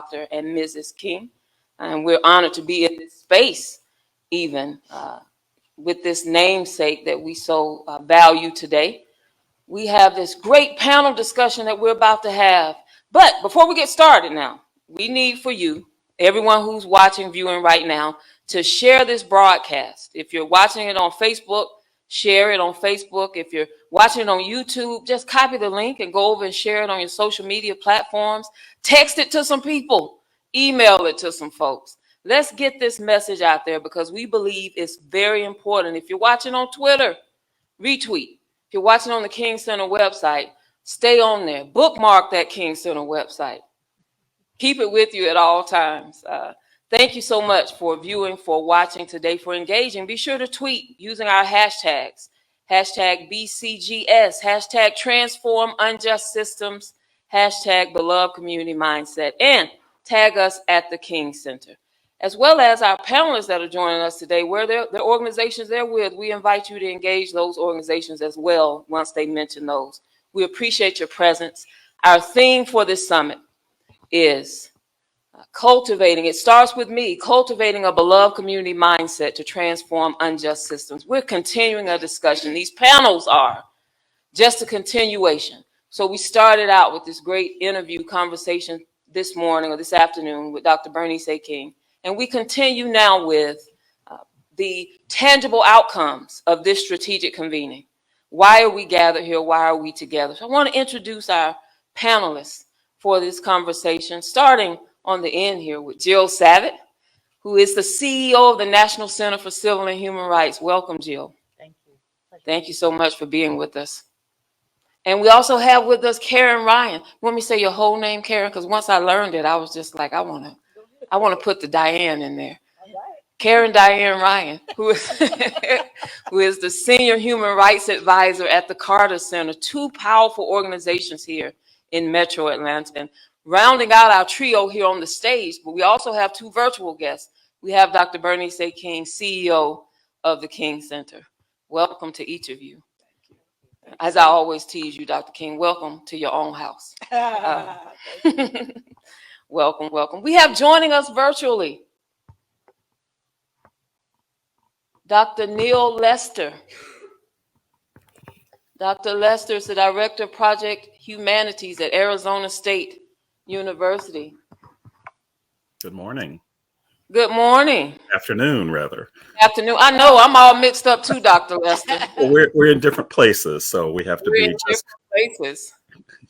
Dr. and Mrs. King. And we're honored to be in this space, even with this namesake that we so value today. We have this great panel discussion that we're about to have. But before we get started now, we need for you, everyone who's watching, viewing right now, to share this broadcast. If you're watching it on Facebook, share it on Facebook. If you're watching it on YouTube, just copy the link and go over and share it on your social media platforms. Text it to some people. Email it to some folks. Let's get this message out there because we believe it's very important. If you're watching on Twitter, retweet. If you're watching on the King Center website, stay on there. Bookmark that King Center website. Keep it with you at all times. Thank you so much for viewing, for watching today, for engaging. Be sure to tweet using our hashtags. Hashtag BCGS, hashtag Transform Unjust Systems, hashtag Beloved Community Mindset, and tag us at the King Center. As well as our panelists that are joining us today, where the organizations they're with, we invite you to engage those organizations as well once they mention those. We appreciate your presence. Our theme for this summit is cultivating, it starts with me, cultivating a beloved community mindset to transform unjust systems. We're continuing a discussion. These panels are just a continuation. So we started out with this great interview conversation this morning or this afternoon with Dr. Bernice King. And we continue now with the tangible outcomes of this strategic convening. Why are we gathered here? Why are we together? So I want to introduce our panelists for this conversation, starting on the end here with Jill Savitt, who is the CEO of the National Center for Civil and Human Rights. Welcome, Jill. Thank you. Pleasure. Thank you so much for being with us. And we also have with us Karen Ryan. You want me to say your whole name, Karen? Because once I learned it, I was just like, I want to put the Diane in there. All right. Karen Diane Ryan, who is the Senior Human Rights Advisor at the Carter Center, two powerful organizations here in Metro Atlanta. And rounding out our trio here on the stage, but we also have two virtual guests. We have Dr. Bernice King, CEO of the King Center. Welcome to each of you. As I always tease you, Dr. King, welcome to your own house. Welcome, welcome. We have joining us virtually Dr. Neil Lester. Dr. Lester is the Director of Project Humanities at Arizona State University. Good morning. Good morning. Afternoon, rather. Afternoon. I know I'm all mixed up too, Dr. Lester. Well, we're in different places, so we have to be just places.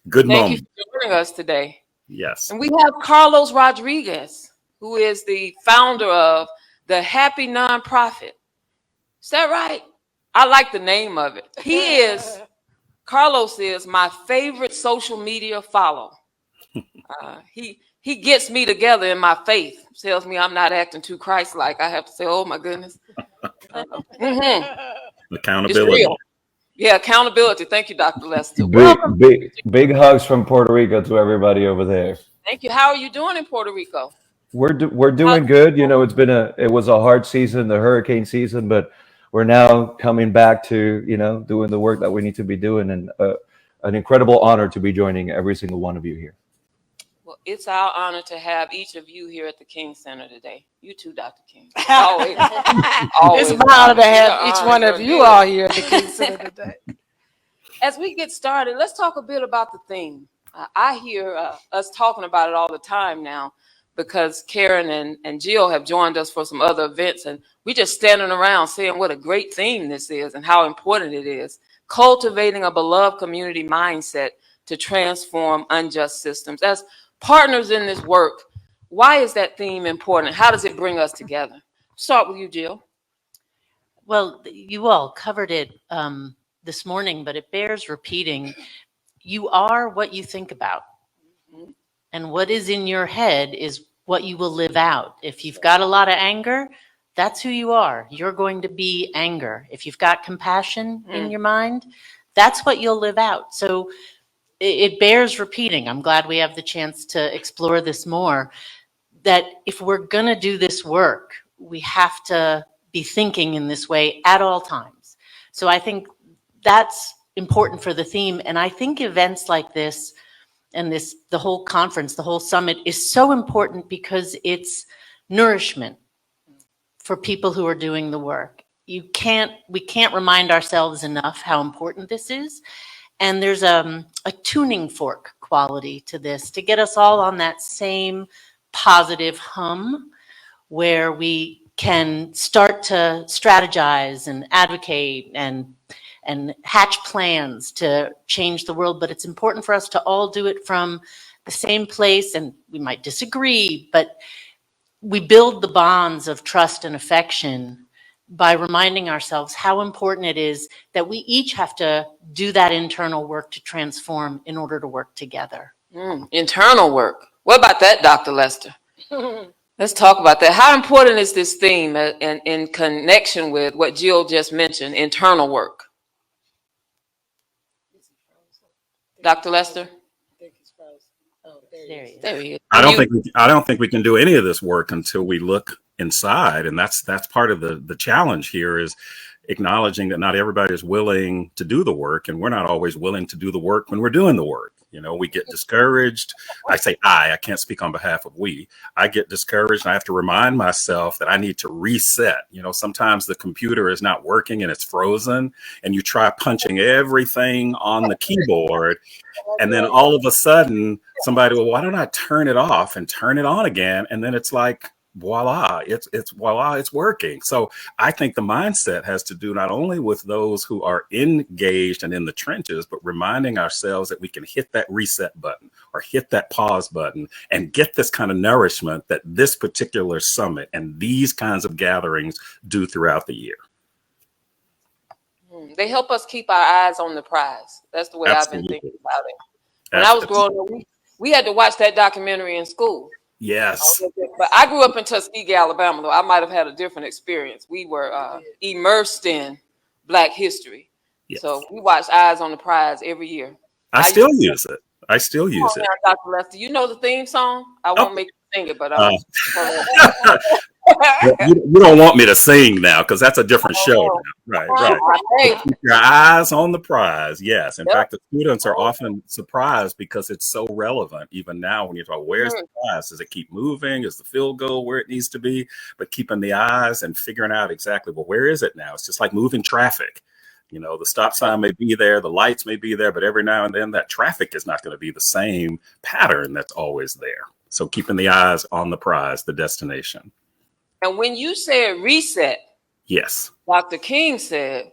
good Thank moment. you for joining us today. Yes. And we have Carlos Rodriguez, who is the founder of the Happy Nonprofit. Is that right? I like the name of it. Carlos is my favorite social media follow. He gets me together in my faith, tells me I'm not acting too Christ-like. I have to say, oh my goodness. Accountability. Yeah, accountability. Thank you, Dr. Lester. Big hugs from Puerto Rico to everybody over there. Thank you. How are you doing in Puerto Rico? We're doing good. You know, it was a hard season, the hurricane season, but we're now coming back to, doing the work that we need to be doing, and an incredible honor to be joining every single one of you here. Well, it's our honor to have each of you here at the King Center today. You too, Dr. King. Always. It's my honor to have each one of you all here at the King Center today. As we get started, let's talk a bit about the theme. I hear us talking about it all the time now because Karen and Jill have joined us for some other events, and we're just standing around saying what a great theme this is and how important it is. Cultivating a beloved community mindset to transform unjust systems. As partners in this work, why is that theme important? How does it bring us together? Start with you, Jill. Well, you all covered it this morning, but it bears repeating. You are what you think about. Mm-hmm. And what is in your head is what you will live out. If you've got a lot of anger, that's who you are. You're going to be anger. If you've got compassion in your mind, that's what you'll live out. So it bears repeating. I'm glad we have the chance to explore this more, that if we're going to do this work, we have to be thinking in this way at all times. So I think that's important for the theme. And I think events like this and the whole conference, the whole summit is so important because it's nourishment for people who are doing the work. We can't remind ourselves enough how important this is. And there's a tuning fork quality to this to get us all on that same positive hum where we can start to strategize and advocate and hatch plans to change the world. But it's important for us to all do it from the same place, and we might disagree, but we build the bonds of trust and affection by reminding ourselves how important it is that we each have to do that internal work to transform in order to work together. Internal work. What about that, Dr. Lester? Let's talk about that. How important is this theme in connection with what Jill just mentioned, internal work? Dr. Lester? There he is. I don't think we can do any of this work until we look inside, and that's part of the challenge here is acknowledging that not everybody is willing to do the work, and we're not always willing to do the work when we're doing the work. You know, we get discouraged. I say I can't speak on behalf of we. I get discouraged, and I have to remind myself that I need to reset. You know, sometimes the computer is not working and it's frozen, and you try punching everything on the keyboard, and then all of a sudden somebody will, why don't I turn it off and turn it on again? And then it's like, voila, it's working. So I think the mindset has to do not only with those who are engaged and in the trenches, but reminding ourselves that we can hit that reset button or hit that pause button and get this kind of nourishment that this particular summit and these kinds of gatherings do throughout the year. They help us keep our eyes on the prize. That's the way I've been thinking about it. When I was growing up, we had to watch that documentary in school. Yes. But I grew up in Tuskegee, Alabama, though I might have had a different experience. We were immersed in Black history. Yes. So we watched Eyes on the Prize every year. I still use it. Now, Dr. Lester, you know the theme song? I won't make you sing it, but you don't want me to sing now because that's a different show now. Right. Keep your eyes on the prize. Yes. In fact, the students are often surprised because it's so relevant even now when you talk, where's the prize? Does it keep moving? Is the field goal where it needs to be? But keeping the eyes and figuring out exactly, well, where is it now? It's just like moving traffic. You know, the stop sign may be there, the lights may be there, but every now and then that traffic is not going to be the same pattern that's always there. So keeping the eyes on the prize, the destination. And when you said reset, yes, Dr. King said,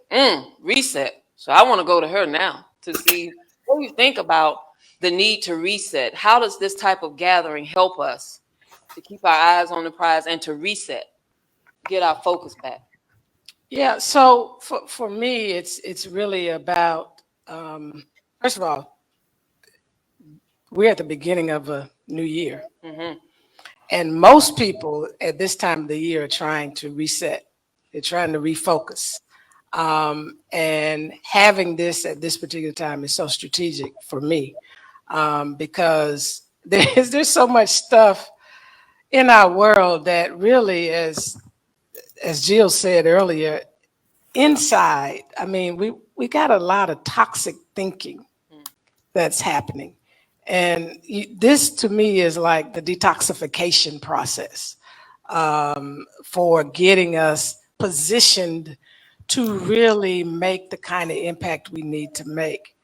reset. So I want to go to her now to see what you think about the need to reset. How does this type of gathering help us to keep our eyes on the prize and to reset, get our focus back? Yeah, so for me, it's really about, first of all, we're at the beginning of a new year. Mm-hmm. And most people at this time of the year are trying to reset. They're trying to refocus. And having this at this particular time is so strategic for me because there's so much stuff in our world that really, as Jill said earlier, inside, I mean, we got a lot of toxic thinking that's happening. And this to me is like the detoxification process for getting us positioned to really make the kind of impact we need to make.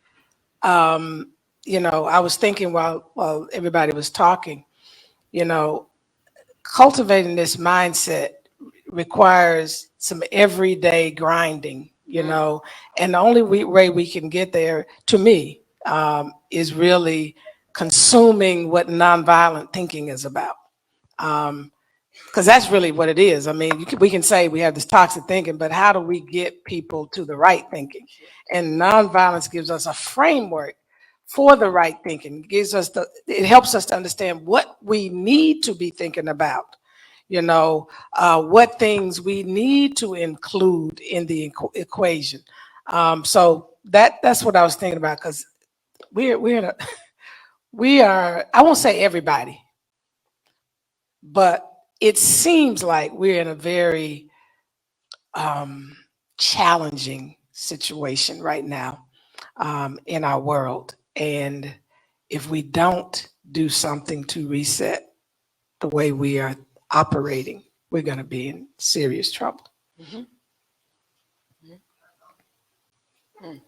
You know, I was thinking while everybody was talking, you know, cultivating this mindset requires some everyday grinding, you know, and the only way we can get there, to me, is really consuming what nonviolent thinking is about. Because that's really what it is. I mean, we can say we have this toxic thinking, but how do we get people to the right thinking? And nonviolence gives us a framework for the right thinking. It helps us to understand what we need to be thinking about. You know, what things we need to include in the equation. So that's what I was thinking about, because we are, I won't say everybody, but it seems like we're in a very challenging situation right now in our world. And if we don't do something to reset the way we are operating, we're going to be in serious trouble. Mhm. Mm.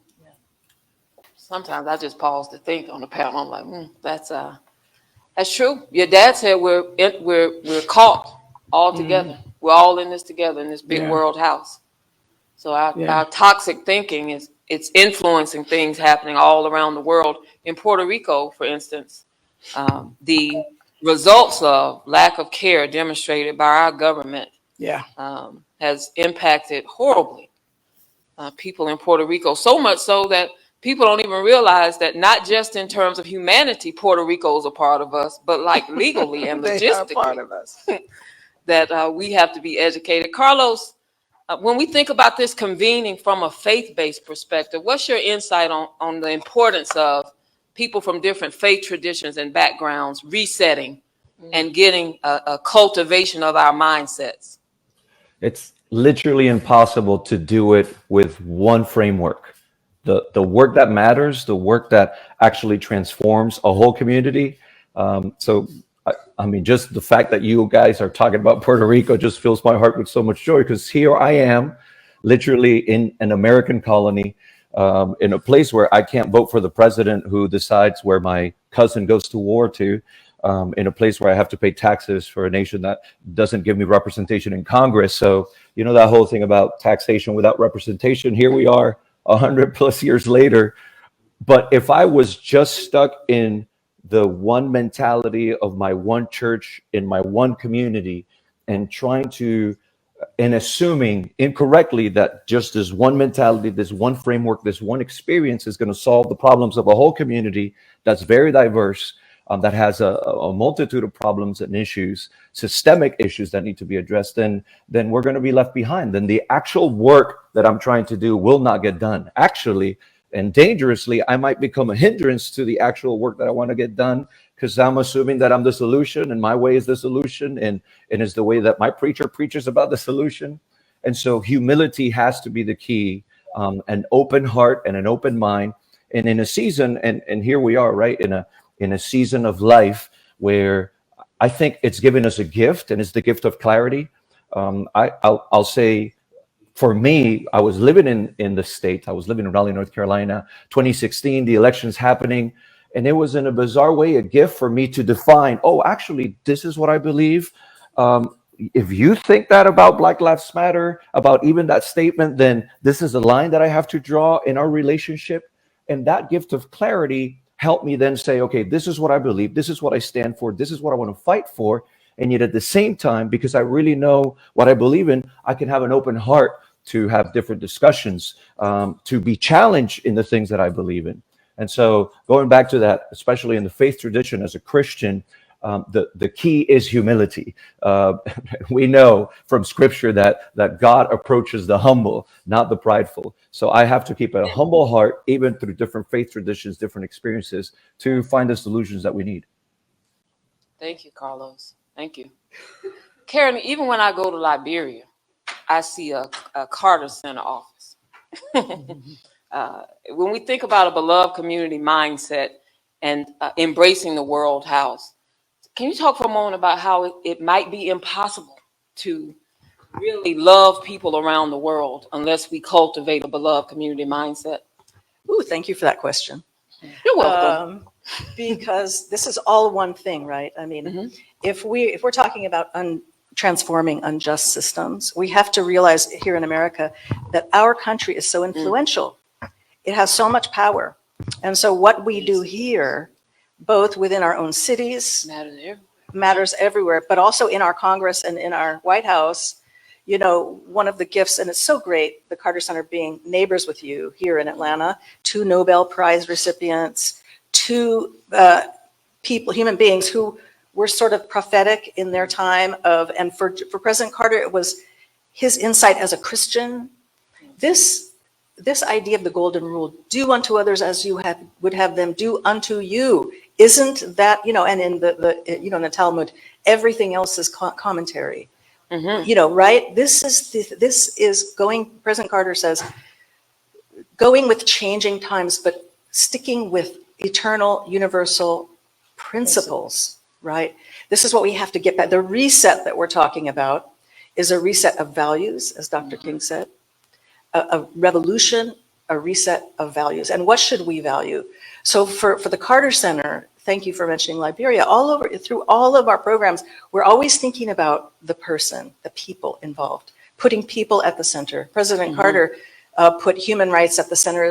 Sometimes I just pause to think on the panel. I'm like, that's true. Your dad said we're caught all together. We're all in this together in this big Yeah. world house. So Yeah. our toxic thinking it's influencing things happening all around the world. In Puerto Rico, for instance, the results of lack of care demonstrated by our government Yeah. has impacted horribly people in Puerto Rico, so much so that people don't even realize that not just in terms of humanity, Puerto Rico is a part of us, but like legally and They are part logistically, of us. that we have to be educated. Carlos, when we think about this convening from a faith-based perspective, what's your insight on the importance of people from different faith traditions and backgrounds resetting and getting a cultivation of our mindsets? It's literally impossible to do it with one framework. The work that matters, the work that actually transforms a whole community. I mean, just the fact that you guys are talking about Puerto Rico just fills my heart with so much joy, because here I am, literally in an American colony, in a place where I can't vote for the president who decides where my cousin goes to war to, in a place where I have to pay taxes for a nation that doesn't give me representation in Congress. So, you know, that whole thing about taxation without representation, here we are 100+ years later. But if I was just stuck in the one mentality of my one church in my one community and trying to, and assuming incorrectly that just this one mentality, this one framework, this one experience is going to solve the problems of a whole community that's very diverse, that has a multitude of problems and issues, systemic issues that need to be addressed, then we're going to be left behind. Then the actual work that I'm trying to do will not get done. Actually, and dangerously, I might become a hindrance to the actual work that I want to get done, because I'm assuming that I'm the solution and my way is the solution, and is the way that my preacher preaches about the solution. And so humility has to be the key, an open heart and an open mind. And in a season, and here we are, right, in a season of life where I think it's given us a gift, and it's the gift of clarity. I'll say, for me, I was living in the state. I was living in Raleigh, North Carolina, 2016, the elections happening. And it was, in a bizarre way, a gift for me to define, oh, actually, this is what I believe. If you think that about Black Lives Matter, about even that statement, then this is a line that I have to draw in our relationship. And that gift of clarity helped me then say, okay, this is what I believe. This is what I stand for. This is what I want to fight for. And yet at the same time, because I really know what I believe in, I can have an open heart to have different discussions, to be challenged in the things that I believe in. And so going back to that, especially in the faith tradition as a Christian, the key is humility. We know from scripture that God approaches the humble, not the prideful. So I have to keep a humble heart, even through different faith traditions, different experiences, to find the solutions that we need. Thank you, Carlos. Thank you. Karen, even when I go to Liberia, I see a Carter Center office. When we think about a beloved community mindset and embracing the world house, can you talk for a moment about how it might be impossible to really love people around the world unless we cultivate a beloved community mindset? Ooh, thank you for that question. You're welcome. Because this is all one thing, right? I mean, if we're talking about transforming unjust systems, we have to realize here in America that our country is so influential. It has so much power. And so what we do here, both within our own cities, matters everywhere, but also in our Congress and in our White House. You know, one of the gifts, and it's so great, the Carter Center being neighbors with you here in Atlanta, 2 Nobel Prize recipients, 2 people, human beings who were sort of prophetic in their time of, and for President Carter, it was his insight as a Christian. This idea of the golden rule, do unto others as you would have them do unto you, isn't that, you know, and in in the Talmud, everything else is commentary. You know, right? This is going, President Carter says, going with changing times, but sticking with eternal, universal principles, right? This is what we have to get back. The reset that we're talking about is a reset of values, as Dr. King said, a revolution, a reset of values. And what should we value? So for the Carter Center, thank you for mentioning Liberia. All over, through all of our programs, we're always thinking about the person, the people involved, putting people at the center. President Carter put human rights at the center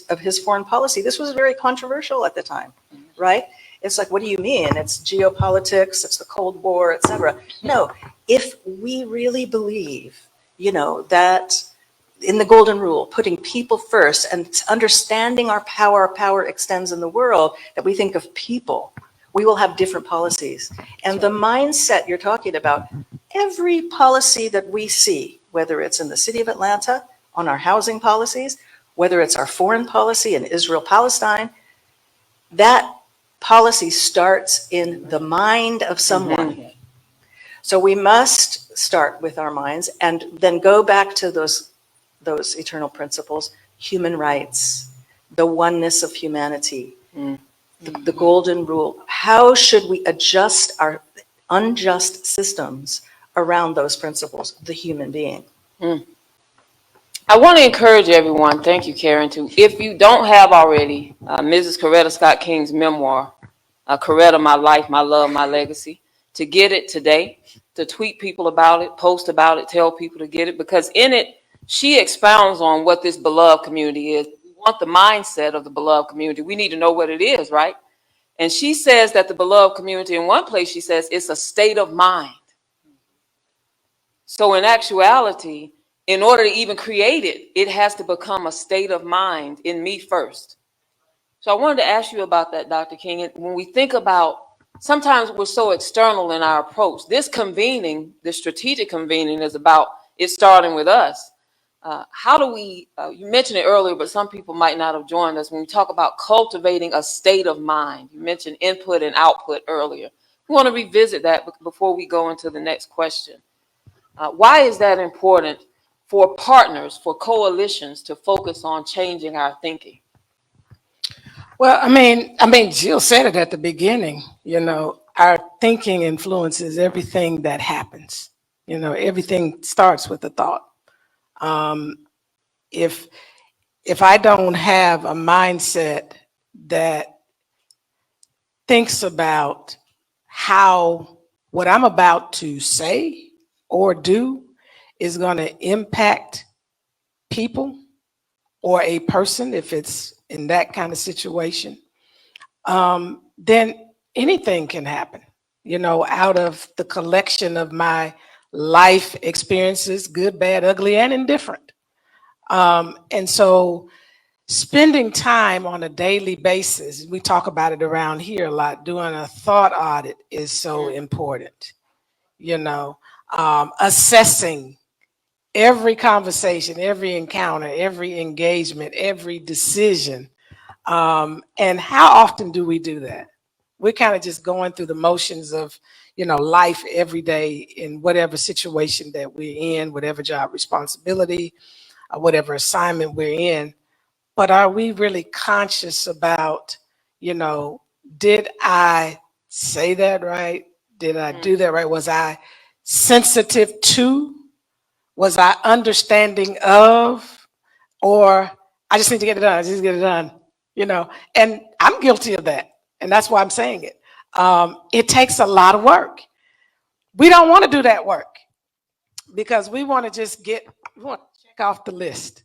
of his foreign policy. This was very controversial at the time, right? It's like, what do you mean? It's geopolitics, it's the Cold War, et cetera. No, if we really believe, that in the golden rule, putting people first and understanding our power extends in the world, that we think of people, we will have different policies. And the mindset you're talking about, every policy that we see, whether it's in the city of Atlanta, on our housing policies, whether it's our foreign policy in Israel-Palestine, that policy starts in the mind of someone. So we must start with our minds and then go back to those eternal principles, human rights, the oneness of humanity, the golden rule. How should we adjust our unjust systems around those principles, the human being? I want to encourage everyone, thank you, Karen, if you don't have already, Mrs. Coretta Scott King's memoir, Coretta, My Life, My Love, My Legacy, to get it today, to tweet people about it, post about it, tell people to get it, because in it, she expounds on what this beloved community is. We want the mindset of the beloved community. We need to know what it is, right? And she says that the beloved community, in one place, she says, it's a state of mind. So in actuality, in order to even create it, it has to become a state of mind in me first. So I wanted to ask you about that, Dr. King. When we think about, sometimes we're so external in our approach. This convening, this strategic convening is about it starting with us. How do we, you mentioned it earlier, but some people might not have joined us when we talk about cultivating a state of mind. You mentioned input and output earlier. We want to revisit that before we go into the next question. Why is that important for partners, for coalitions to focus on changing our thinking? Well, I mean, Jill said it at the beginning, our thinking influences everything that happens. Everything starts with a thought. If I don't have a mindset that thinks about how what I'm about to say or do is going to impact people or a person, if it's in that kind of situation, then anything can happen, out of the collection of my life experiences, good, bad, ugly, and indifferent. And so spending time on a daily basis, we talk about it around here a lot, doing a thought audit is so important, assessing every conversation, every encounter, every engagement, every decision. And how often do we do that? We're kind of just going through the motions of, life every day in whatever situation that we're in, whatever job responsibility, whatever assignment we're in. But are we really conscious about, did I say that right? Did I do that right? Was I sensitive to? Was I understanding of? Or I just need to get it done. I just get it done, and I'm guilty of that. And that's why I'm saying it. It takes a lot of work. We don't want to do that work because we want to just we want to check off the list,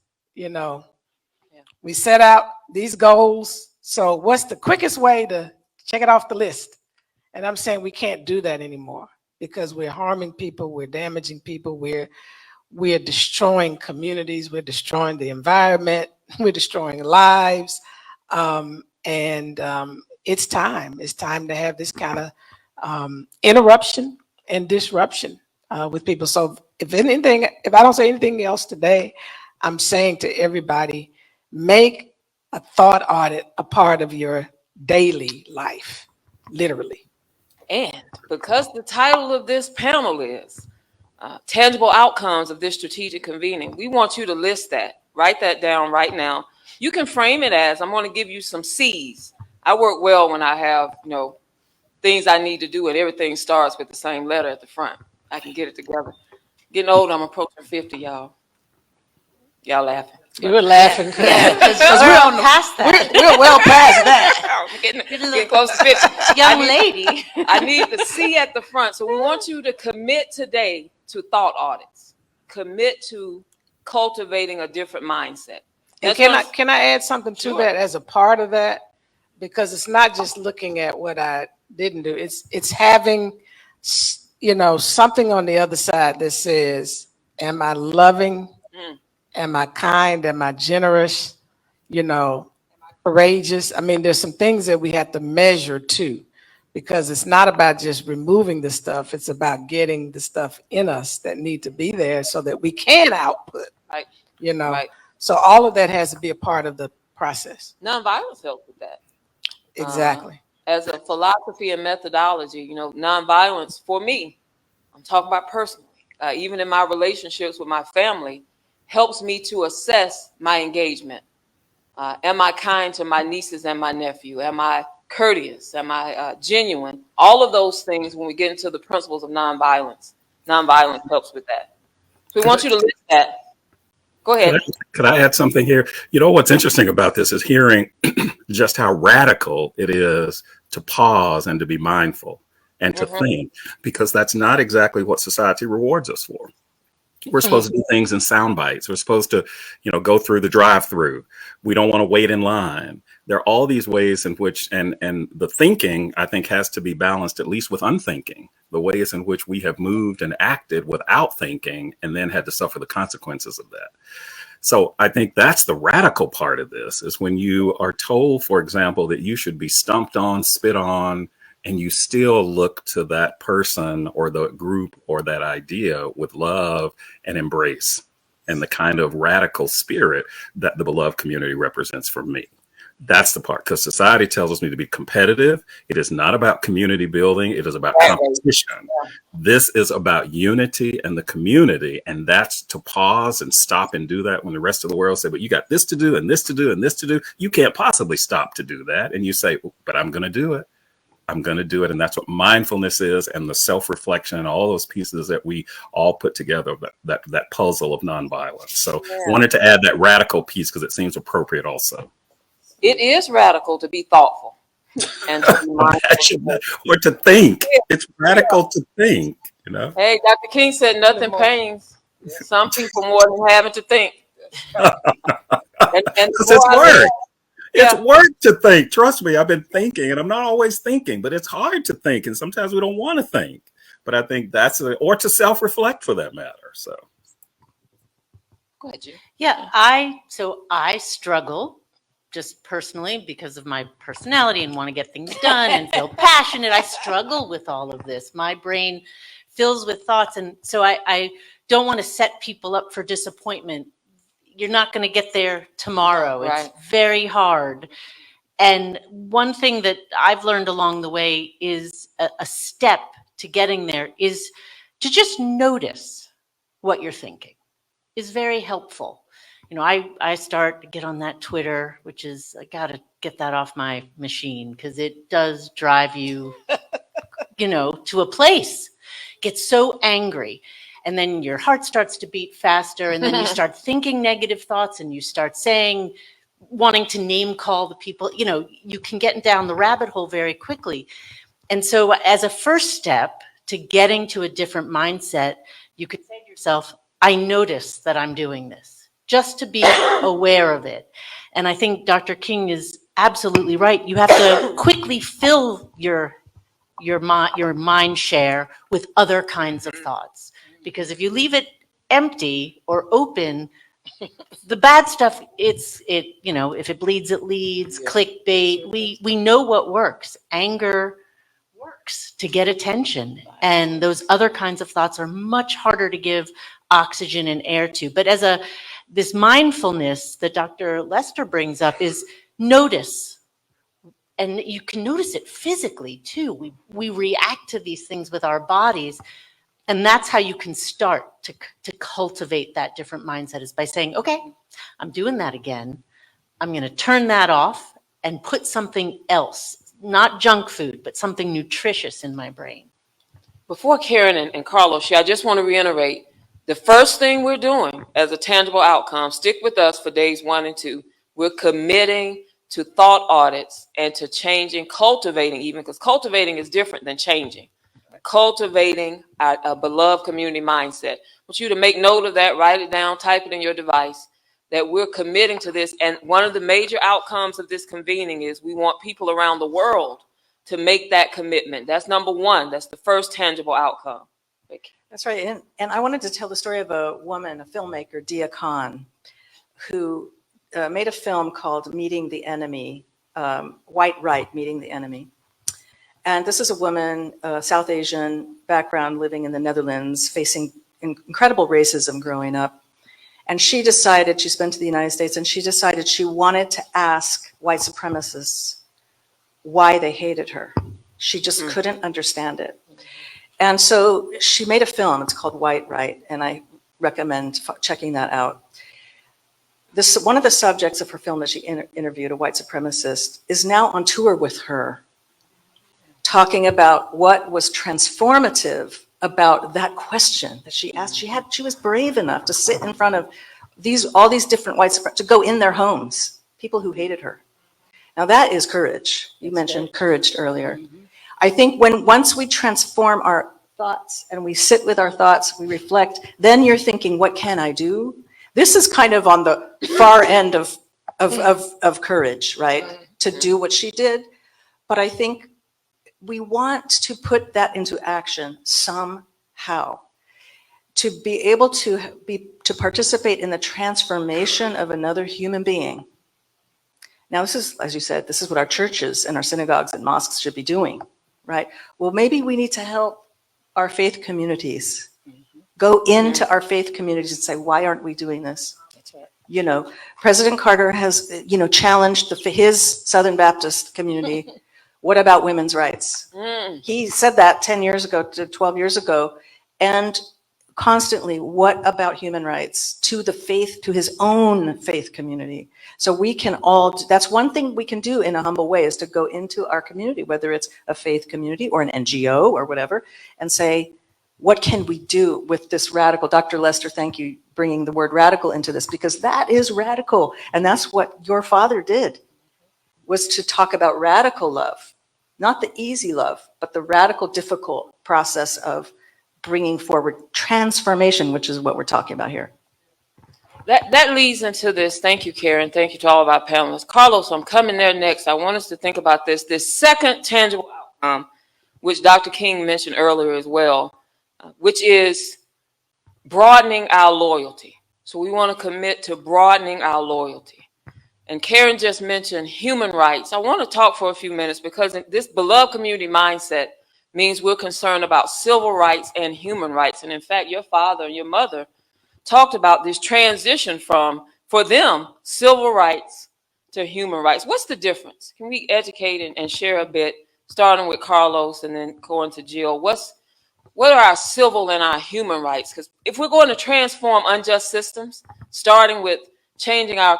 We set out these goals. So what's the quickest way to check it off the list? And I'm saying we can't do that anymore because we're harming people. We're damaging people. We're destroying communities. We're destroying the environment. We're destroying lives. It's time. It's time to have this kind of interruption and disruption with people. So if I don't say anything else today, I'm saying to everybody, make a thought audit a part of your daily life, literally. And because the title of this panel is tangible outcomes of this strategic convening, we want you to list that. Write that down right now. You can frame it as, I'm going to give you some C's. I work well when I have, things I need to do and everything starts with the same letter at the front. I can get it together. Getting old, I'm approaching 50, y'all. Y'all laughing. We were laughing. Yeah, because we're we're on past that. We're well past that. Getting close to 50. Young lady. I need the C at the front. So we want you to commit today to thought audits. Commit to cultivating a different mindset. And can I add something to that as a part of that? Because it's not just looking at what I didn't do. It's having, something on the other side that says, am I loving? Am I kind? Am I generous? Am I courageous? I mean, there's some things that we have to measure too, because it's not about just removing the stuff. It's about getting the stuff in us that need to be there so that we can output, Right. Right. So all of that has to be a part of the process. Nonviolence helps with that. Exactly. As a philosophy and methodology, nonviolence for me, I'm talking about personally, even in my relationships with my family, helps me to assess my engagement. Am I kind to my nieces and my nephew? Am I courteous? Am I genuine? All of those things, when we get into the principles of nonviolence helps with that. So we want you to list that. Go ahead. Could I add something here? What's interesting about this is hearing just how radical it is to pause and to be mindful and to think, because that's not exactly what society rewards us for. We're supposed to do things in sound bites. We're supposed to, go through the drive-through. We don't want to wait in line. There are all these ways in which, and the thinking, I think, has to be balanced, at least with unthinking, the ways in which we have moved and acted without thinking and then had to suffer the consequences of that. So I think that's the radical part of this, is when you are told, for example, that you should be stomped on, spit on, and you still look to that person or the group or that idea with love and embrace and the kind of radical spirit that the beloved community represents for me. That's the part, because society tells us we need to be competitive. It is not about community building. It is about competition. This is about unity and the community. And that's to pause and stop and do that when the rest of the world say, but you got this to do and this to do and this to do. You can't possibly stop to do that. And you say, but I'm going to do it. I'm going to do it. And that's what mindfulness is, and the self-reflection and all those pieces that we all put together, that puzzle of nonviolence. So I wanted to add that radical piece because it seems appropriate also. It is radical to be thoughtful and to be mindful. Or to think. It's radical to think, Hey, Dr. King said nothing pains some people more than having to think. And it's work. It's work to think. Trust me, I've been thinking, and I'm not always thinking, but it's hard to think. And sometimes we don't want to think. But I think or to self-reflect for that matter. So. Go ahead, Jim. Yeah, I struggle just personally because of my personality and want to get things done and feel passionate. I struggle with all of this. My brain fills with thoughts. And so I don't want to set people up for disappointment. You're not going to get there tomorrow. Right. It's very hard. And one thing that I've learned along the way is a step to getting there is to just notice what you're thinking is very helpful. I start to get on that Twitter, which is, I got to get that off my machine because it does drive you, to a place. Get so angry. And then your heart starts to beat faster. And then you start thinking negative thoughts and you start wanting to name call the people. You can get down the rabbit hole very quickly. And so as a first step to getting to a different mindset, you could say to yourself, I notice that I'm doing this, just to be aware of it. And I think Dr. King is absolutely right. You have to quickly fill your mind share with other kinds of thoughts. Because if you leave it empty or open, the bad stuff, if it bleeds, it leads, clickbait. We know what works. Anger works to get attention. And those other kinds of thoughts are much harder to give oxygen and air to. But this mindfulness that Dr. Lester brings up is notice. And you can notice it physically too. We react to these things with our bodies. And that's how you can start to cultivate that different mindset, is by saying, okay, I'm doing that again. I'm going to turn that off and put something else, not junk food, but something nutritious in my brain? Before Karen and Carlos share, I just want to reiterate the first thing we're doing as a tangible outcome, stick with us for days 1 and 2. We're committing to thought audits and to changing, cultivating even, because cultivating is different than changing. Cultivating a beloved community mindset. I want you to make note of that, write it down, type it in your device, that we're committing to this. And one of the major outcomes of this convening is we want people around the world to make that commitment. That's number one. That's the first tangible outcome. That's right. And I wanted to tell the story of a woman, a filmmaker, Dia Khan, who made a film called Meeting the Enemy, White Right, Meeting the Enemy. And this is a woman, South Asian background, living in the Netherlands, facing incredible racism growing up. And she decided, she's been to the United States, and she decided she wanted to ask white supremacists why they hated her. She just couldn't understand it. And so she made a film, it's called White Right, and I recommend checking that out. One of the subjects of her film that she interviewed, a white supremacist, is now on tour with her, talking about what was transformative about that question that she asked. She was brave enough to sit in front of all these different white supremacists, to go in their homes, people who hated her. Now that is courage. You mentioned courage earlier. I think once we transform our thoughts and we sit with our thoughts, we reflect, then you're thinking, what can I do? This is kind of on the far end of courage, right? To do what she did. But I think we want to put that into action somehow, to be able to participate in the transformation of another human being. Now, this is, as you said, this is what our churches and our synagogues and mosques should be doing, right? Well, maybe we need to help our faith communities go into our faith communities and say, why aren't we doing this? That's right. You know, President Carter has, challenged his Southern Baptist community. What about women's rights? He said that 10 years ago to 12 years ago. And constantly, what about human rights to his own faith community? So we can that's one thing we can do in a humble way, is to go into our community, whether it's a faith community or an NGO or whatever, and say, what can we do with this radical? Dr. Lester, thank you bringing the word radical into this, because that is radical. And that's what your father did, was to talk about radical love, not the easy love, but the radical, difficult process of bringing forward transformation, which is what we're talking about here. That leads into this. Thank you, Karen. Thank you to all of our panelists. Carlos, I'm coming there next. I want us to think about this second tangible outcome, which Dr. King mentioned earlier as well, which is broadening our loyalty. So we want to commit to broadening our loyalty. And Karen just mentioned human rights. I want to talk for a few minutes, because this beloved community mindset means we're concerned about civil rights and human rights. And in fact, your father and your mother talked about this transition from, for them, civil rights to human rights. What's the difference? Can we educate and share a bit, starting with Carlos and then going to Jill? What are our civil and our human rights? Because if we're going to transform unjust systems, starting with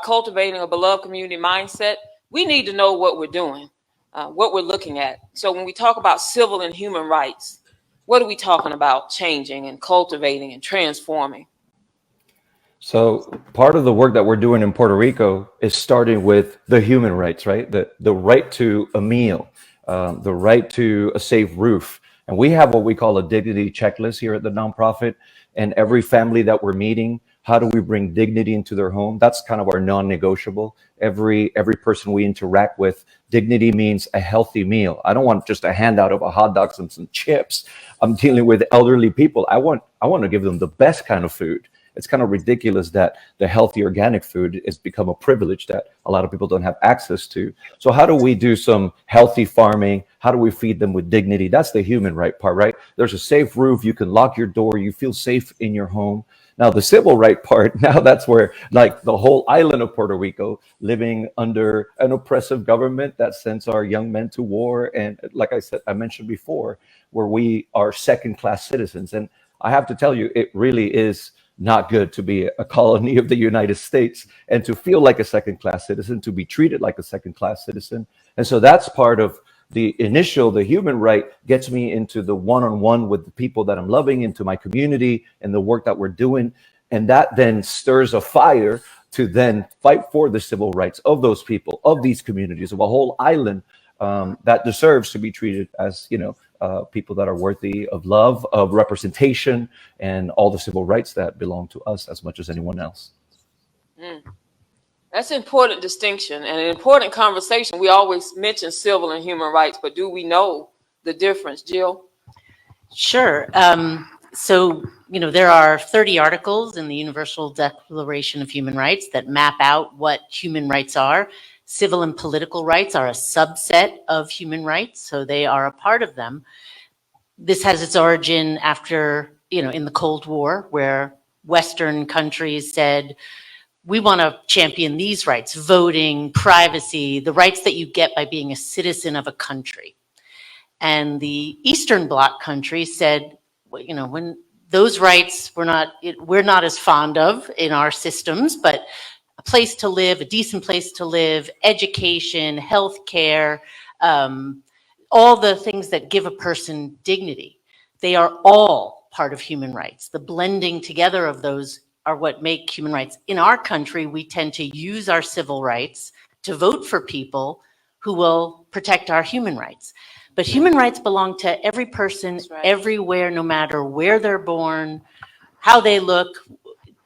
cultivating a beloved community mindset, we need to know what we're doing, what we're looking at. So when we talk about civil and human rights, what are we talking about changing and cultivating and transforming? So part of the work that we're doing in Puerto Rico is starting with the human rights, right? The right to a meal, the right to a safe roof. And we have what we call a dignity checklist here at the nonprofit. And every family that we're meeting, how do we bring dignity into their home? That's kind of our non-negotiable. Every person we interact with, dignity means a healthy meal. I don't want just a handout of a hot dog and some chips. I'm dealing with elderly people. I want to give them the best kind of food. It's kind of ridiculous that the healthy organic food has become a privilege that a lot of people don't have access to. So how do we do some healthy farming? How do we feed them with dignity? That's the human right part, right? There's a safe roof. You can lock your door. You feel safe in your home. Now, the civil right part, now that's where, like, the whole island of Puerto Rico, living under an oppressive government that sends our young men to war. And like I mentioned before, where we are second-class citizens. And I have to tell you, it really is not good to be a colony of the United States and to feel like a second-class citizen, to be treated like a second-class citizen. And so that's part of the human right gets me into the one-on-one with the people that I'm loving, into my community and the work that we're doing. And that then stirs a fire to then fight for the civil rights of those people, of these communities, of a whole island that deserves to be treated as, people that are worthy of love, of representation, and all the civil rights that belong to us as much as anyone else. That's an important distinction and an important conversation. We always mention civil and human rights, but do we know the difference, Jill? Sure. So, there are 30 articles in the Universal Declaration of Human Rights that map out what human rights are. Civil and political rights are a subset of human rights, so they are a part of them. This has its origin after, in the Cold War, where Western countries said, we want to champion these rights: voting, privacy, the rights that you get by being a citizen of a country. And the Eastern Bloc countries said, when those rights we're not as fond of in our systems, but a place to live, a decent place to live, education, healthcare, all the things that give a person dignity, they are all part of human rights. The blending together of those are what make human rights. In our country, we tend to use our civil rights to vote for people who will protect our human rights. But human rights belong to every person, everywhere, no matter where they're born, how they look.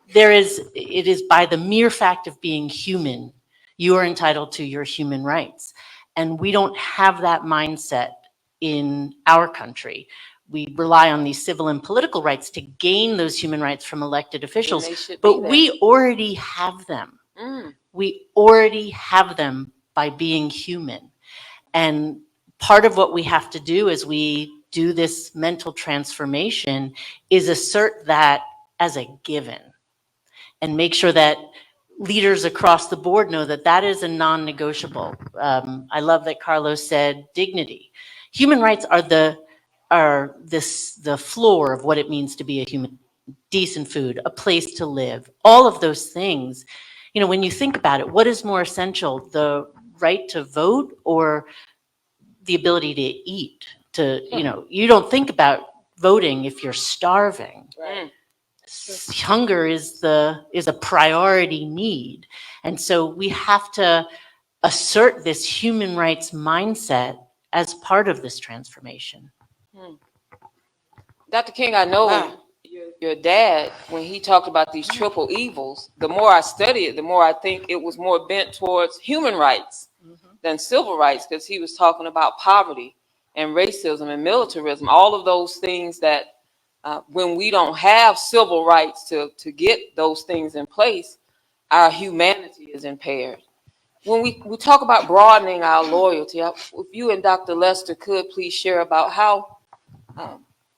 It is by the mere fact of being human, you are entitled to your human rights. And we don't have that mindset in our country. We rely on these civil and political rights to gain those human rights from elected officials, but we already have them. We already have them by being human. And part of what we have to do as we do this mental transformation is assert that as a given and make sure that leaders across the board know that that is a non-negotiable. I love that Carlos said dignity. Human rights are the floor of what it means to be a human. Decent food, a place to live, all of those things. When you think about it, what is more essential, the right to vote or the ability to eat? You don't think about voting if you're starving. Right. Hunger is a priority need. And so we have to assert this human rights mindset as part of this transformation. Dr. King, I know your dad, when he talked about these triple evils, the more I study it, the more I think it was more bent towards human rights than civil rights, because he was talking about poverty and racism and militarism, all of those things that when we don't have civil rights to get those things in place, our humanity is impaired. When we talk about broadening our loyalty, if you and Dr. Lester could please share about how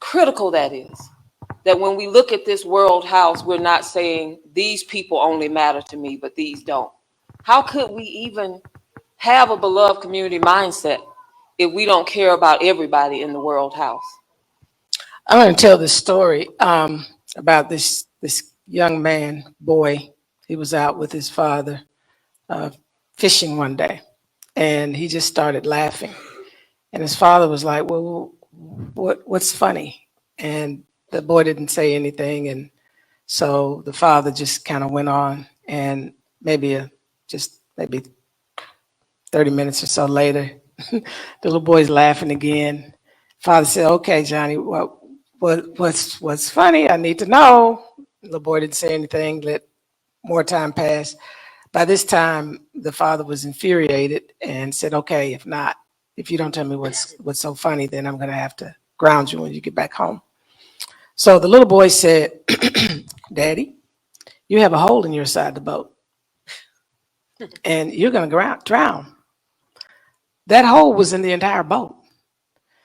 critical that is. That when we look at this world house, we're not saying these people only matter to me, but these don't. How could we even have a beloved community mindset if we don't care about everybody in the world house? I'm going to tell this story about this young man, boy. He was out with his father fishing one day, and he just started laughing. And his father was like, well, what's funny? And the boy didn't say anything. And so the father just kind of went on, and maybe 30 minutes or so later, the little boy's laughing again. Father said, okay, Johnny, what's funny? I need to know. The little boy didn't say anything, let more time pass. By this time, the father was infuriated and said, okay, if you don't tell me what's so funny, then I'm going to have to ground you when you get back home. So the little boy said, Daddy, you have a hole in your side of the boat, and you're going to drown. That hole was in the entire boat.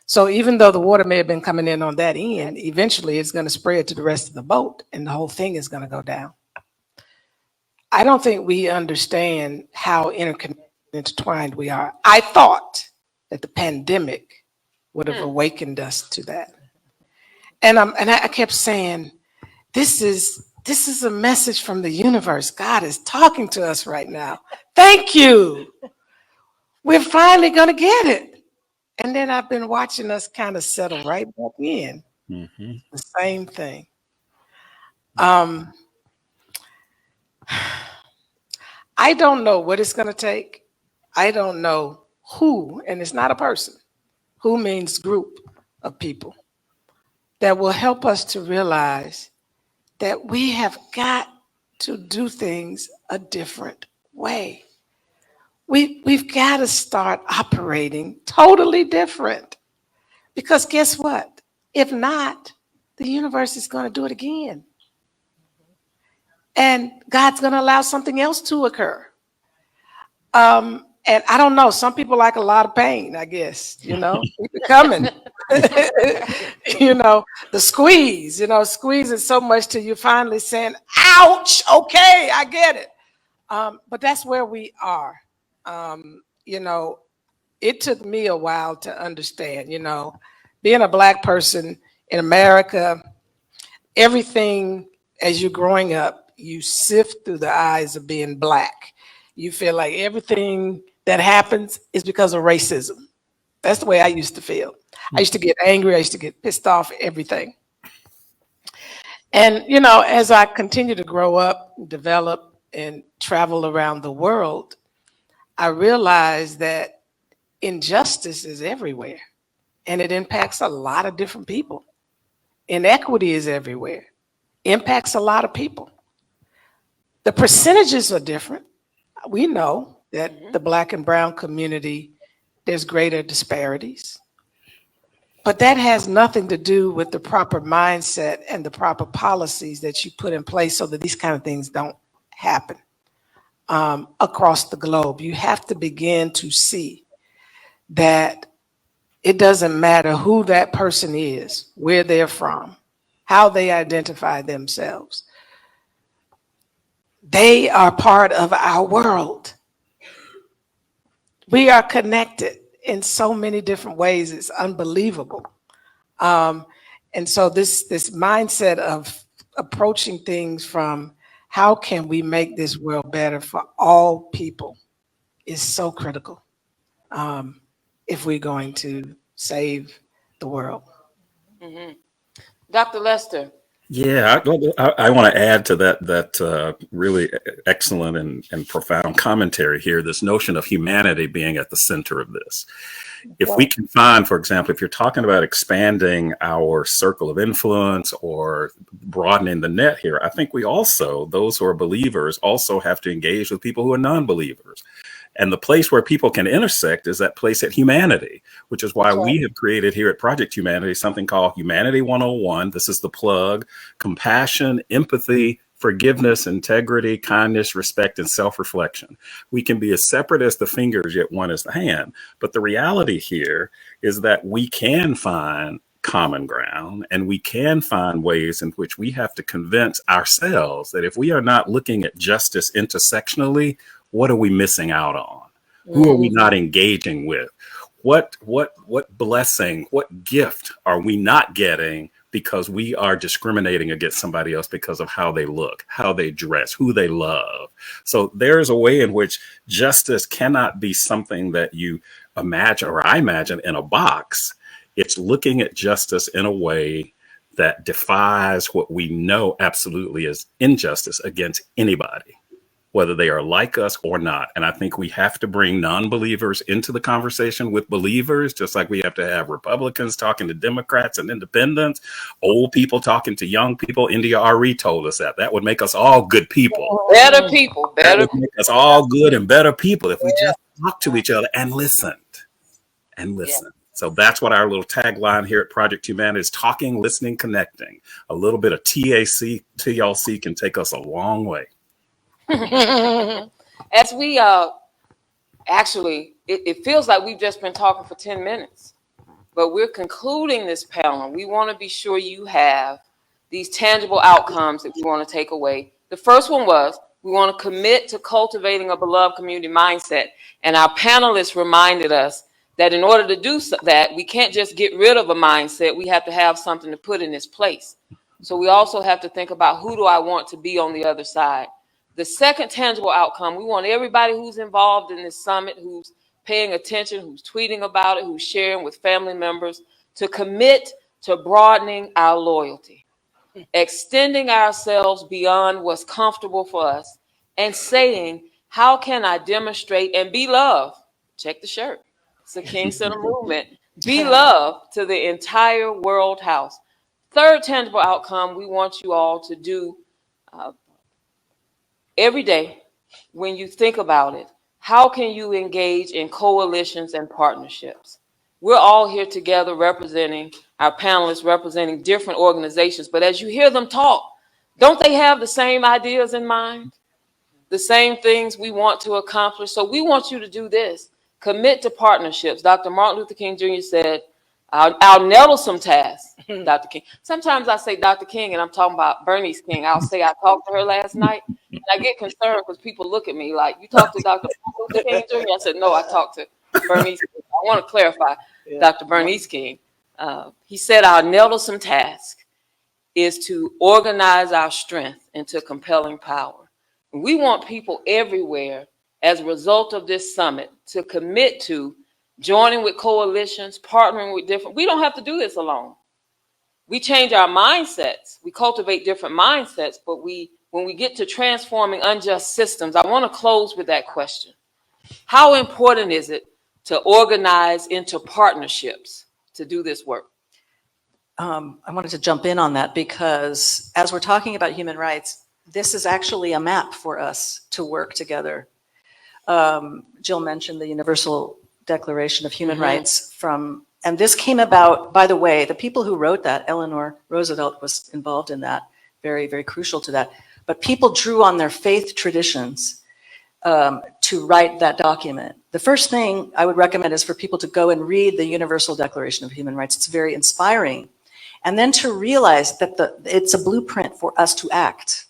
So even though the water may have been coming in on that end, eventually it's going to spread to the rest of the boat, and the whole thing is going to go down. I don't think we understand how intertwined we are. I thought that the pandemic would have awakened us to that. And I kept saying, this is this is a message from the universe. God is talking to us right now. Thank you. We're finally going to get it. And then I've been watching us kind of settle right back in. Mhm. The same thing. I don't know what it's going to take. I don't know who, and it's not a person. Who means group of people that will help us to realize that we have got to do things a different way. We've got to start operating totally different. Because guess what? If not, the universe is going to do it again. And God's going to allow something else to occur. And I don't know, some people like a lot of pain, I guess, keep it coming. The squeeze, squeezing so much till you're finally saying, ouch, okay, I get it. But that's where we are. It took me a while to understand, being a Black person in America, everything as you're growing up, you sift through the eyes of being Black. You feel like everything that happens is because of racism. That's the way I used to feel. I used to get angry. I used to get pissed off at everything. And, as I continue to grow up, develop, and travel around the world, I realized that injustice is everywhere and it impacts a lot of different people. Inequity is everywhere, impacts a lot of people. The percentages are different. We know that the Black and brown community, there's greater disparities. But that has nothing to do with the proper mindset and the proper policies that you put in place so that these kind of things don't happen across the globe. You have to begin to see that it doesn't matter who that person is, where they're from, how they identify themselves. They are part of our world. We are connected in so many different ways. It's unbelievable. And so this mindset of approaching things from how can we make this world better for all people is so critical if we're going to save the world. Dr. Lester. Yeah, I want to add to that really excellent and profound commentary here. This notion of humanity being at the center of this. If we can find, for example, if you're talking about expanding our circle of influence or broadening the net here, I think we also, those who are believers, also have to engage with people who are non-believers. And the place where people can intersect is that place at humanity, which is why we have created here at Project Humanity something called Humanity 101. This is the plug: compassion, empathy, forgiveness, integrity, kindness, respect, and self-reflection. We can be as separate as the fingers, yet one as the hand. But the reality here is that we can find common ground, and we can find ways in which we have to convince ourselves that if we are not looking at justice intersectionally, what are we missing out on? Who are we not engaging with? What blessing, what gift are we not getting because we are discriminating against somebody else because of how they look, how they dress, who they love? So there's a way in which justice cannot be something that you imagine, or I imagine, in a box. It's looking at justice in a way that defies what we know absolutely is injustice against anybody, whether they are like us or not. And I think we have to bring non-believers into the conversation with believers, just like we have to have Republicans talking to Democrats and independents, old people talking to young people. India Ari told us that would make us all good people. Better people, That would make us all good and better people if we just talk to each other and listened and listen. So that's what our little tagline here at Project Humanity is: talking, listening, connecting. A little bit of TLC can take us a long way. As we actually, it feels like we've just been talking for 10 minutes, but we're concluding this panel. We want to be sure you have these tangible outcomes that we want to take away. The first one was we want to commit to cultivating a beloved community mindset. And our panelists reminded us that in order to do that, we can't just get rid of a mindset. We have to have something to put in its place. So we also have to think about, who do I want to be on the other side? The second tangible outcome, we want everybody who's involved in this summit, who's paying attention, who's tweeting about it, who's sharing with family members, to commit to broadening our loyalty, extending ourselves beyond what's comfortable for us, and saying, how can I demonstrate and be love? Check the shirt. It's the King Center movement. Be love to the entire world house. Third tangible outcome we want you all to do every day when you think about it. How can you engage in coalitions and partnerships? We're all here together representing our panelists, representing different organizations. But as you hear them talk, don't they have the same ideas in mind? The same things we want to accomplish? So we want you to do this. Commit to partnerships. Dr. Martin Luther King Jr. said, our nettlesome task, Dr. King. Sometimes I say Dr. King and I'm talking about Bernice King. I'll say I talked to her last night. And I get concerned because people look at me like, you talked to Dr. Luther King Jr.? I said, no, I talked to Bernice King. I want to clarify, Dr. Bernice King. He said our nettlesome task is to organize our strength into compelling power. We want people everywhere, as a result of this summit, to commit to joining with coalitions, partnering with different. We don't have to do this alone. We change our mindsets. We cultivate different mindsets, but when we get to transforming unjust systems, I want to close with that question. How important is it to organize into partnerships to do this work? I wanted to jump in on that because as we're talking about human rights, this is actually a map for us to work together. Jill mentioned the Universal Declaration of Human Rights and this came about, by the way, the people who wrote that, Eleanor Roosevelt was involved in that, very, very crucial to that. But people drew on their faith traditions to write that document. The first thing I would recommend is for people to go and read the Universal Declaration of Human Rights. It's very inspiring. And then to realize that it's a blueprint for us to act.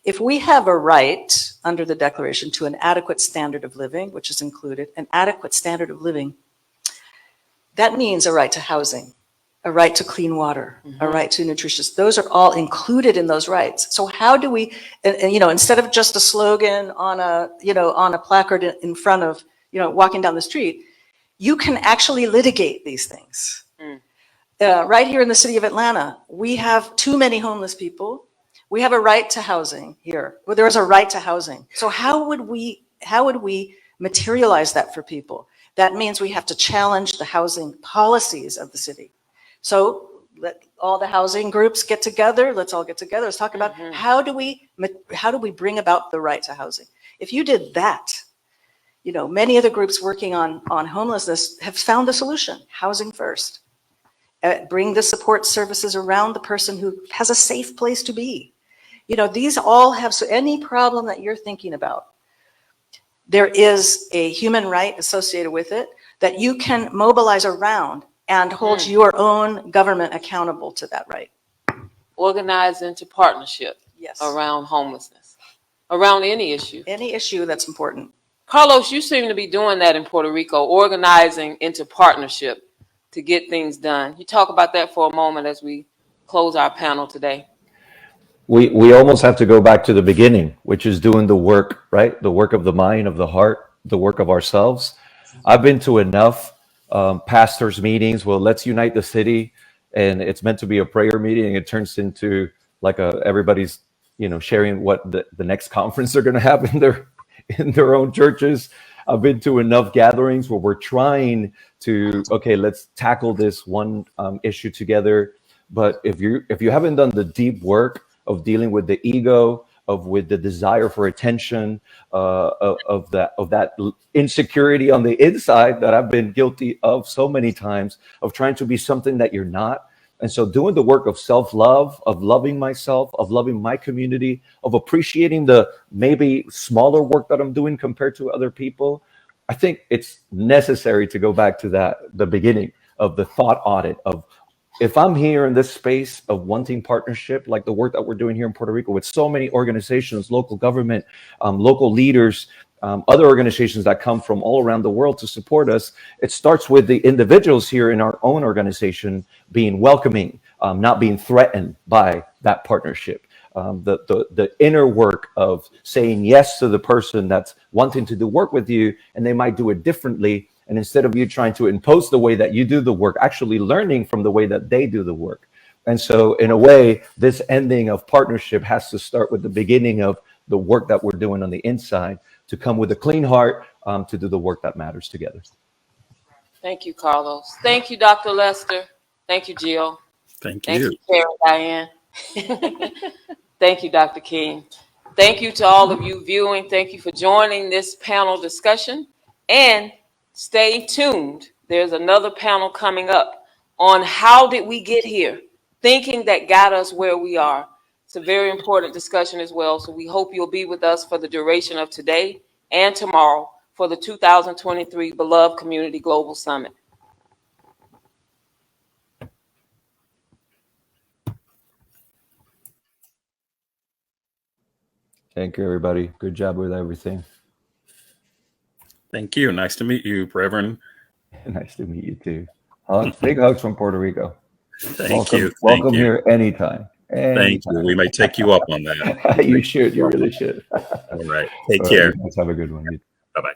If we have a right under the Declaration to an adequate standard of living, which is included, an adequate standard of living, that means a right to housing, a right to clean water, a right to nutritious. Those are all included in those rights. So how do we, instead of just a slogan on a placard in front of, walking down the street, you can actually litigate these things. Right here in the city of Atlanta, we have too many homeless people. We have a right to housing here. Well, there is a right to housing. So how would we materialize that for people? That means we have to challenge the housing policies of the city. So let all the housing groups get together. Let's all get together. Let's talk about how do we bring about the right to housing? If you did that, many of the groups working on homelessness have found the solution: housing first. Bring the support services around the person who has a safe place to be. These all have, so any problem that you're thinking about, there is a human right associated with it that you can mobilize around and hold your own government accountable to that right. Organize into partnership around homelessness, around any issue. Any issue that's important. Carlos, you seem to be doing that in Puerto Rico, organizing into partnership to get things done. You talk about that for a moment as we close our panel today. We almost have to go back to the beginning, which is doing the work, right? The work of the mind, of the heart, the work of ourselves. I've been to enough pastors' meetings. Well, let's unite the city, and it's meant to be a prayer meeting. It turns into like everybody's, sharing what the next conference they're going to have in their own churches. I've been to enough gatherings where we're trying to, let's tackle this one issue together. But if you haven't done the deep work of dealing with the ego, with the desire for attention, of that insecurity on the inside that I've been guilty of so many times, of trying to be something that you're not. And so doing the work of self-love, of loving myself, of loving my community, of appreciating the maybe smaller work that I'm doing compared to other people, I think it's necessary to go back to the beginning of the thought audit of, if I'm here in this space of wanting partnership, like the work that we're doing here in Puerto Rico with so many organizations, local government, local leaders, other organizations that come from all around the world to support us, it starts with the individuals here in our own organization being welcoming, not being threatened by that partnership. The inner work of saying yes to the person that's wanting to do work with you, and they might do it differently. And instead of you trying to impose the way that you do the work, actually learning from the way that they do the work. And so in a way, this ending of partnership has to start with the beginning of the work that we're doing on the inside, to come with a clean heart, to do the work that matters together. Thank you, Carlos. Thank you, Dr. Lester. Thank you, Jill. Thank Thank you. you, Karen Diane. Thank you, Dr. King. Thank you to all of you viewing. Thank you for joining this panel discussion. And stay tuned. There's another panel coming up on how did we get here, thinking that got us where we are. It's a very important discussion as well. So we hope you'll be with us for the duration of today and tomorrow for the 2023 Beloved Community Global Summit. Thank you, everybody. Good job with everything. Thank you. Nice to meet you, Reverend. Nice to meet you too. Big hugs from Puerto Rico. Thank you. Welcome here anytime. Thank you. We may take you up on that. You should. You really should. All right. Take All care. right, let's have a good one. Bye-bye.